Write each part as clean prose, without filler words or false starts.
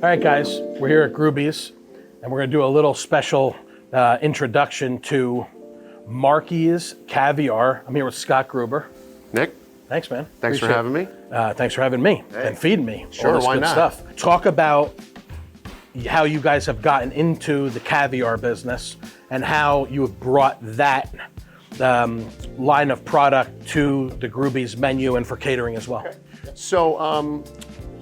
All right, guys, we're here at Gruby's, and we're gonna do a little special introduction to Marky's Caviar. I'm here with Scott Gruber. Nick, thanks, man. thanks for having me. Thanks for having me and feeding me Sure, all this why good not? stuff. Talk about how you guys have gotten into the caviar business and how you have brought that line of product to the Gruby's menu and for catering as well. Okay. So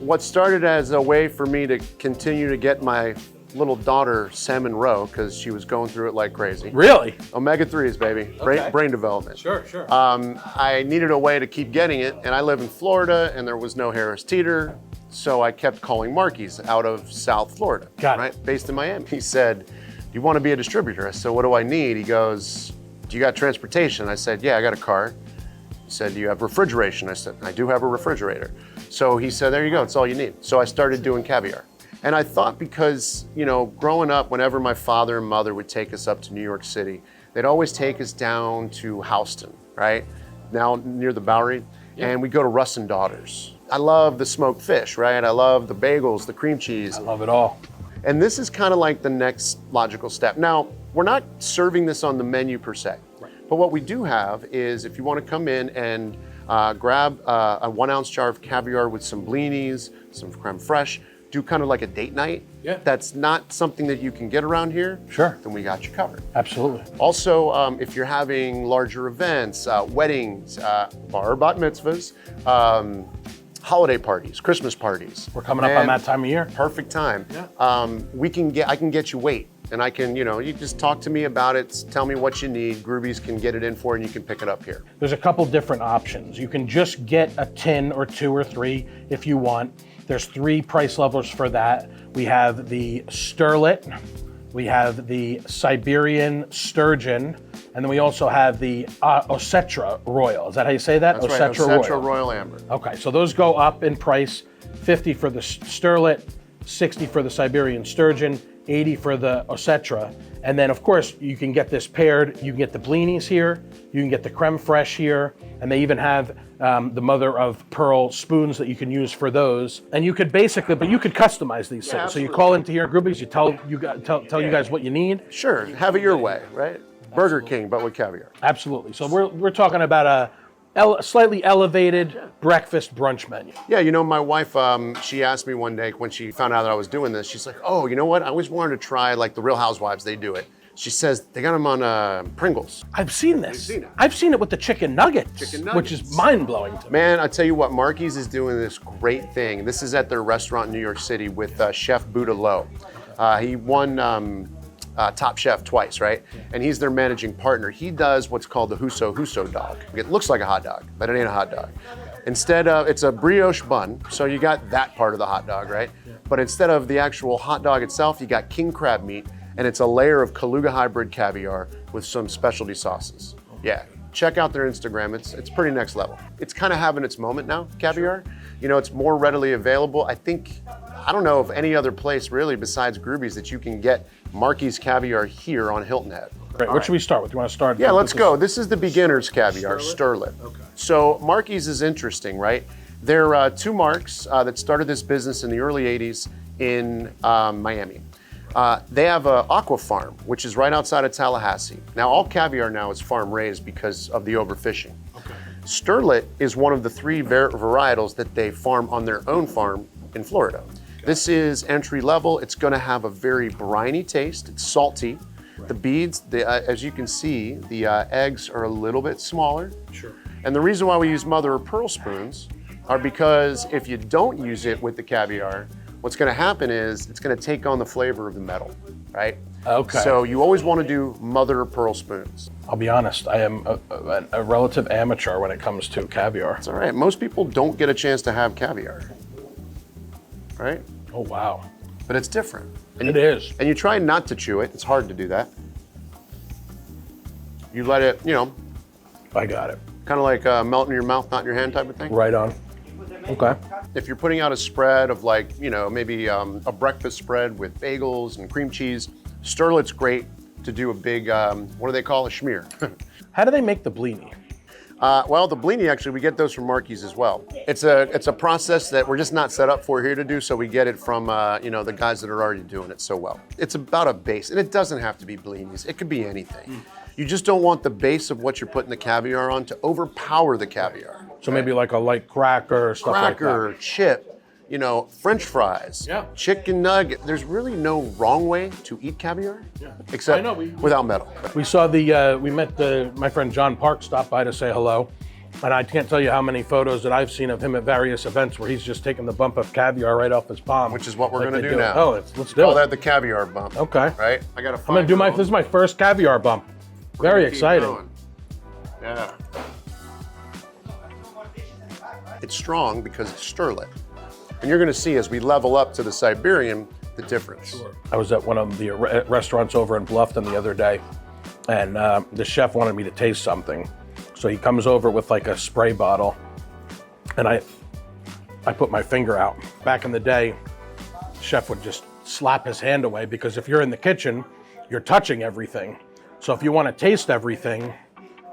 what started as a way for me to continue to get my little daughter salmon roe, because she was going through it like crazy. Really? Omega-3s, baby. Okay. Brain development. Sure. I needed a way to keep getting it, and I live in Florida, and there was no Harris Teeter, so I kept calling Marky's out of South Florida. Got it. Based in Miami. He said, "Do you want to be a distributor?" I said, "What do I need?" He goes, "Do you got transportation?" I said, "Yeah, I got a car." He said, "Do you have refrigeration?" I said, "I do have a refrigerator." So he said, "There you go, it's all you need." So I started doing caviar. And I thought, because, you know, growing up, whenever my father and mother would take us up to New York City, they'd always take us down to Houston, right? Now near the Bowery, and we'd go to Russ and Daughters. I love the smoked fish, right? I love the bagels, the cream cheese. I love it all. And this is kind of like the next logical step. Now, we're not serving this on the menu per se, but what we do have is, if you want to come in and grab a 1 ounce jar of caviar with some blinis, some creme fraiche, do kind of like a date night. Yeah. That's not something that you can get around here. Sure. Then we got you covered. Absolutely. Also, if you're having larger events, weddings, bar bat mitzvahs, holiday parties, Christmas parties. We're coming up on that time of year. Perfect time. Yeah. I can get you weight, and I can, you just talk to me about it, tell me what you need. Gruby's can get it in for you, and you can pick it up here. There's a couple different options. You can just get a tin or 2 or 3 if you want. There's 3 price levels for that. We have the sterlet, we have the Siberian sturgeon, and then we also have the Osetra Royal. Is that how you say that? That's right, Osetra Royal Amber. Okay, so those go up in price. 50 for the sterlet, 60 for the Siberian sturgeon, 80 for the Osetra. And then, of course, you can get this paired. You can get the blinis here, you can get the creme fraiche here, and they even have the mother of pearl spoons that you can use for those. And you could basically, but you could customize these things. Absolutely. So you call into here at Gruby's, you tell you guys what you need. Sure, have it your way, right? Burger King, but with caviar. Absolutely. So we're talking about a slightly elevated breakfast brunch menu. Yeah, my wife, she asked me one day when she found out that I was doing this, she's like, "Oh, you know what? I always wanted to try like the Real Housewives, they do it." She says they got them on Pringles. I've seen this. You've seen it. I've seen it with the chicken nuggets, which is mind-blowing to me. Man, I tell you what, Marky's is doing this great thing. This is at their restaurant in New York City with Chef Buddha Lowe. He won Top Chef twice, right? And he's their managing partner. He does what's called the Huso dog. It looks like a hot dog, but it ain't a hot dog. Instead of, it's a brioche bun, so you got that part of the hot dog, right? But instead of the actual hot dog itself, you got king crab meat, and it's a layer of Kaluga hybrid caviar with some specialty sauces. Yeah, check out their Instagram. It's pretty next level. It's kind of having its moment now, caviar. It's more readily available. I don't know of any other place really besides Gruby's that you can get Marky's caviar here on Hilton Head. Great. What should we start with? You want to start? Yeah, let's go. This is the beginner's caviar, sterlet. Okay. So Marky's is interesting, right? There are 2 marks that started this business in the early 80s in Miami. They have an aqua farm, which is right outside of Tallahassee. Now, all caviar now is farm raised because of the overfishing. Okay. Sterlet is one of the 3 varietals that they farm on their own farm in Florida. This is entry level. It's going to have a very briny taste. It's salty. Right. The beads, as you can see, the eggs are a little bit smaller. Sure. And the reason why we use mother of pearl spoons are because if you don't use it with the caviar, what's going to happen is it's going to take on the flavor of the metal, right? Okay. So you always want to do mother of pearl spoons. I'll be honest, I am a relative amateur when it comes to caviar. It's all right. Most people don't get a chance to have caviar, right? Oh, wow. But it's different. It is. And you try not to chew it. It's hard to do that. You let it, I got it. kind of like melt in your mouth, not in your hand type of thing. Right on. Okay. If you're putting out a spread of maybe a breakfast spread with bagels and cream cheese, sterlet's great to do a big, what do they call a schmear? How do they make the blini? Well, the blini, actually, we get those from Marky's as well. It's a process that we're just not set up for here to do, so we get it from the guys that are already doing it so well. It's about a base, and it doesn't have to be blinis. It could be anything. You just don't want the base of what you're putting the caviar on to overpower the caviar. So maybe like a light cracker or stuff like that. Cracker, chip, French fries, chicken nugget. There's really no wrong way to eat caviar, except without metal. We saw we met my friend John Park stop by to say hello. And I can't tell you how many photos that I've seen of him at various events where he's just taking the bump of caviar right off his palm. Which is what we're going to do now. Oh, let's do it. Call that the caviar bump. Okay. Right? I got to I'm going to do this is my first caviar bump. Very exciting. Yeah. It's strong because it's sterlet. And you're going to see as we level up to the Siberian, the difference. Sure. I was at one of the restaurants over in Bluffton the other day, and the chef wanted me to taste something. So he comes over with like a spray bottle, and I put my finger out. Back in the day, the chef would just slap his hand away because if you're in the kitchen, you're touching everything. So if you want to taste everything,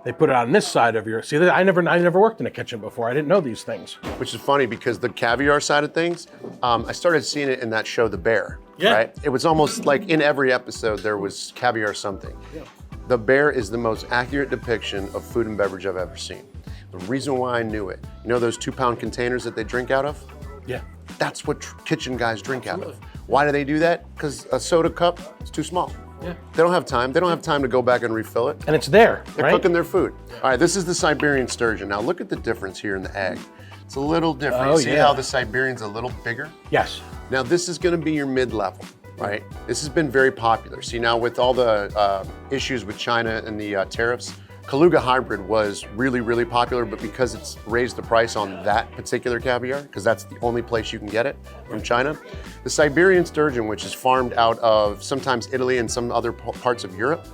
they put it on this side of your. See, I never worked in a kitchen before. I didn't know these things. Which is funny because the caviar side of things, I started seeing it in that show, The Bear. Yeah. Right? It was almost like in every episode there was caviar something. Yeah. The Bear is the most accurate depiction of food and beverage I've ever seen. The reason why I knew it, those 2-pound containers that they drink out of? Yeah. That's what kitchen guys drink out of. Why do they do that? Because a soda cup is too small. Yeah. They don't have time. They don't have time to go back and refill it. And it's there, They're cooking their food. All right, this is the Siberian sturgeon. Now look at the difference here in the egg. It's a little different. You see how the Siberian's a little bigger? Yes. Now this is going to be your mid-level, right? This has been very popular. See, now with all the issues with China and the tariffs, Kaluga hybrid was really, really popular, but because it's raised the price on that particular caviar, because that's the only place you can get it from China, the Siberian sturgeon, which is farmed out of sometimes Italy and some other parts of Europe,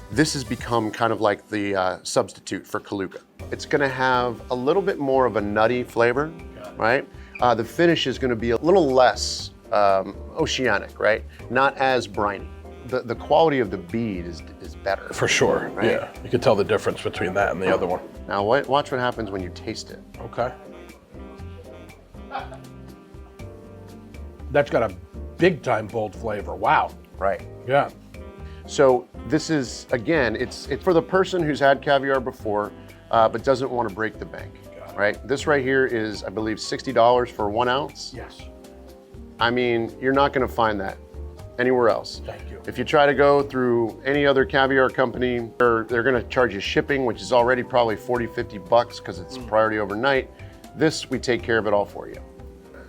this has become kind of like the substitute for Kaluga. It's gonna have a little bit more of a nutty flavor, right? The finish is gonna be a little less oceanic, right? Not as briny. The quality of the bead is better. For sure, right? Yeah. You can tell the difference between that and the other one. Now watch what happens when you taste it. Okay. That's got a big time bold flavor. Wow. Right. Yeah. So this is, again, it's for the person who's had caviar before, but doesn't want to break the bank, right? This right here is, I believe, $60 for 1 ounce. Yes. I mean, you're not going to find that anywhere else. Thank you. If you try to go through any other caviar company, they're going to charge you shipping, which is already probably 40, 50 bucks because it's priority overnight. This, we take care of it all for you.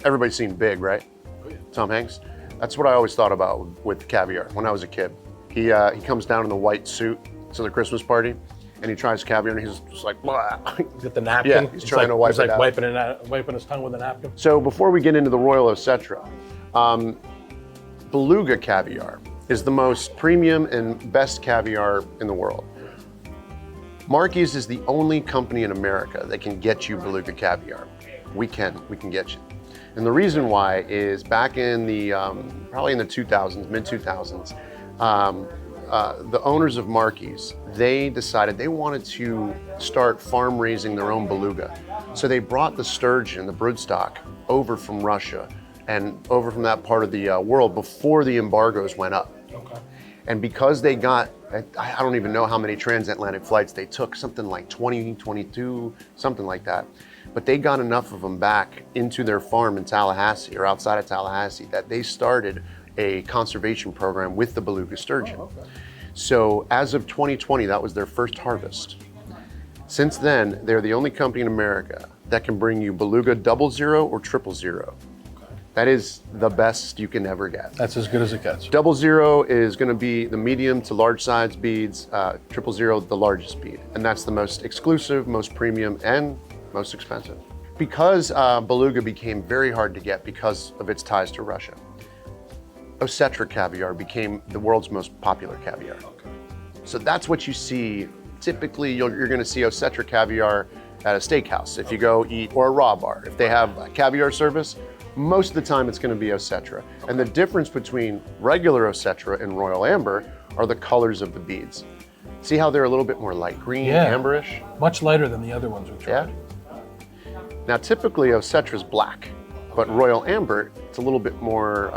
Everybody's seen Big, right? Oh, yeah. Tom Hanks. That's what I always thought about with caviar when I was a kid. He comes down in the white suit to the Christmas party, and he tries caviar, and he's just like, blah. Get the napkin. Yeah, he's trying to wipe it out. Wiping his tongue with a napkin. So before we get into the Royal Etc., Beluga caviar is the most premium and best caviar in the world. Marky's is the only company in America that can get you Beluga caviar. We can get you. And the reason why is back in the, probably in the 2000s, mid 2000s, the owners of Marky's, they decided they wanted to start farm raising their own beluga. So they brought the sturgeon, the broodstock, over from Russia and over from that part of the world before the embargoes went up. Okay. And because they got, I don't even know how many transatlantic flights they took, something like 20, 22, something like that. But they got enough of them back into their farm in Tallahassee or outside of Tallahassee that they started a conservation program with the beluga sturgeon. Oh, okay. So as of 2020, that was their first harvest. Since then, they're the only company in America that can bring you beluga 00 or 000. That is the best you can ever get. That's as good as it gets. 00 is going to be the medium to large size beads, 000 the largest bead. And that's the most exclusive, most premium, and most expensive. Because beluga became very hard to get because of its ties to Russia, Etc. caviar became the world's most popular caviar. Okay. So that's what you see. Typically, you're going to see Etc. caviar at a steakhouse if you go eat, or a raw bar. If they have a caviar service, most of the time it's going to be Etc. And the difference between regular Etc. and Royal Amber are the colors of the beads. See how they're a little bit more light green, amberish? Much lighter than the other ones we tried. Yeah. Now, typically Osetra's black, but Royal Amber, it's a little bit more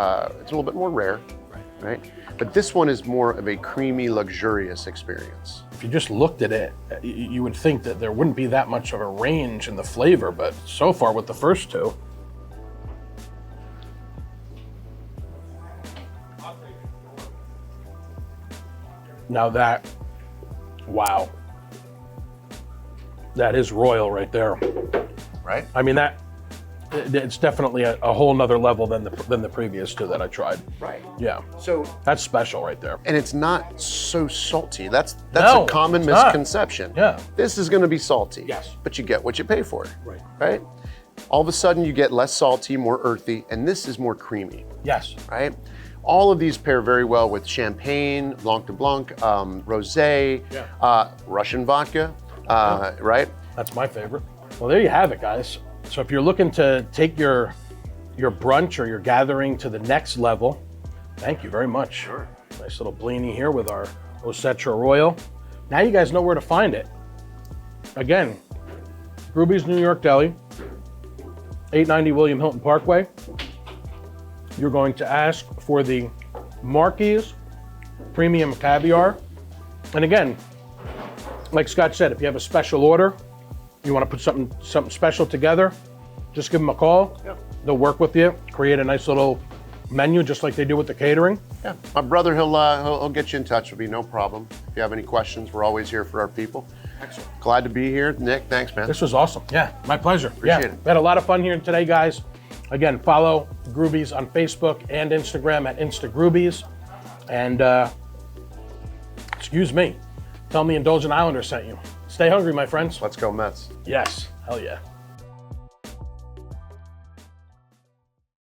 rare, right? But this one is more of a creamy, luxurious experience. If you just looked at it, you would think that there wouldn't be that much of a range in the flavor, but so far with the first two. Now that, wow. That is royal right there. Right? I mean, it's definitely a whole nother level than the previous two that I tried. Right. Yeah. So that's special right there. And it's not so salty. That's No, a common it's not. misconception. Yeah. This is going to be salty. Yes. But you get what you pay for. Right. Right? All of a sudden you get less salty, more earthy, and this is more creamy. Yes. Right? All of these pair very well with champagne, Blanc de Blanc, rosé, Russian vodka, right? That's my favorite. Well, there you have it, guys. So if you're looking to take your brunch or your gathering to the next level, thank you very much. Sure. Nice little blini here with our Osetra Royal. Now you guys know where to find it. Again, Gruby's New York Deli, 890 William Hilton Parkway. You're going to ask for the Marky's Premium Caviar. And again, like Scott said, if you have a special order, you want to put something special together, just give them a call. Yeah. They'll work with you, create a nice little menu just like they do with the catering. Yeah. My brother, he'll get you in touch with me, no problem. If you have any questions, we're always here for our people. Excellent. Glad to be here. Nick, thanks, man. This was awesome. Yeah, my pleasure. Appreciate it. We had a lot of fun here today, guys. Again, follow Gruby's on Facebook and Instagram at InstaGrubies. And excuse me, tell me Indulgent Islander sent you. Stay hungry, my friends. Let's go Mets. Yes, hell yeah.